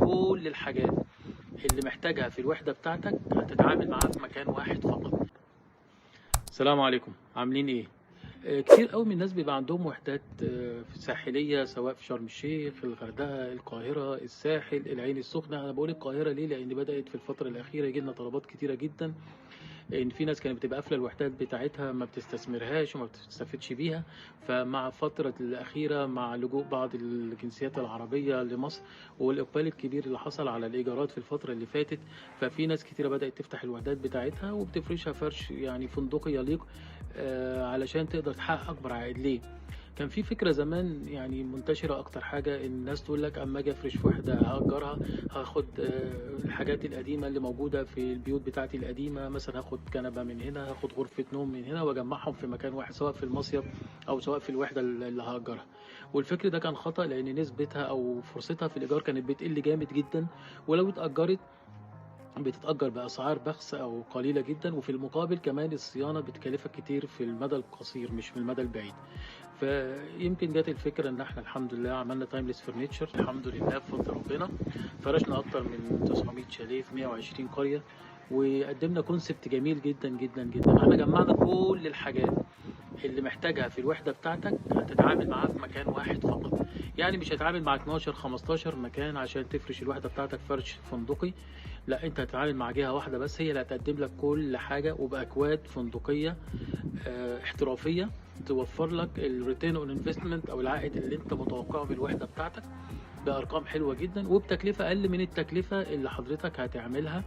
كل الحاجات اللي محتاجها في الوحدة بتاعتك، هتتعامل معاها في مكان واحد فقط. السلام عليكم، عاملين ايه؟ كتير قوي من الناس بيبقى عندهم وحدات ساحلية، سواء في شرم الشيخ، الغردقة، القاهرة، الساحل، العين السخنة. انا بقول القاهرة ليه؟ لان بدأت في الفترة الأخيرة يجي لنا طلبات كتيرة جدا، ان في ناس كانت بتبقى قافله الوحدات بتاعتها، ما بتستثمرهاش وما بتستفدش بيها. فمع الفتره الاخيره، مع لجوء بعض الجنسيات العربيه لمصر والاقبال الكبير اللي حصل على الايجارات في الفتره اللي فاتت، ففي ناس كتيره بدات تفتح الوحدات بتاعتها وبتفرشها فرش يعني فندقي يليق، علشان تقدر تحقق اكبر عائد. ليه؟ كان في فكرة زمان يعني منتشرة أكتر حاجة، الناس تقول لك أما أجي أفرش في وحدة هأجرها، هاخد الحاجات القديمة اللي موجودة في البيوت بتاعتي القديمة، مثلا هاخد كنبة من هنا، هاخد غرفة نوم من هنا، وأجمعهم في مكان واحد، سواء في المصيف أو سواء في الوحدة اللي هأجرها. والفكر ده كان خطأ، لأن نسبتها أو فرصتها في الإيجار كانت بتقل جامد جدا، ولو اتأجرت بتتأجر بأسعار بخسة أو قليلة جدا، وفي المقابل كمان الصيانة بتكلفك كتير في المدى القصير مش في المدى البعيد. فيمكن جت الفكرة ان احنا الحمد لله عملنا تايمليس فرنتشر، الحمد لله بفضل ربنا فرشنا اكتر من 900 شاليه في 120 قرية، وقدمنا كونسبت جميل جدا جدا جدا. احنا جمعنا كل الحاجات اللي محتاجها في الوحدة بتاعتك، هتتعامل معاها في مكان واحد فقط. يعني مش هتتعامل مع 12 15 مكان عشان تفرش الوحدة بتاعتك فرش فندقي، لا، انت هتتعامل مع جهة واحدة بس، هي اللي هتقدم لك كل حاجة وبأكواد فندقية احترافية، توفر لك الريتيرن اون انفستمنت او العائد اللي انت متوقعه بالوحدة بتاعتك بأرقام حلوة جدا، وبتكلفة أقل من التكلفة اللي حضرتك هتعملها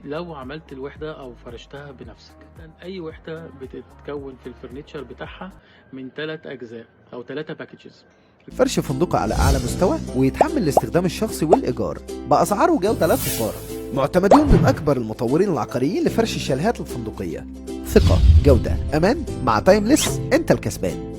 لو عملت الوحدة أو فرشتها بنفسك. أي وحدة بتتكون في الفرنتشر بتاعها من 3 أجزاء أو 3 باكجز. فرش فندقي على أعلى مستوى ويتحمل الاستخدام الشخصي والإيجار بأسعار وجودة لا تقارن، معتمدون من أكبر المطورين العقاريين لفرش الشاليهات الفندقية. ثقة، جودة، أمان، مع تايمليس أنت الكسبان.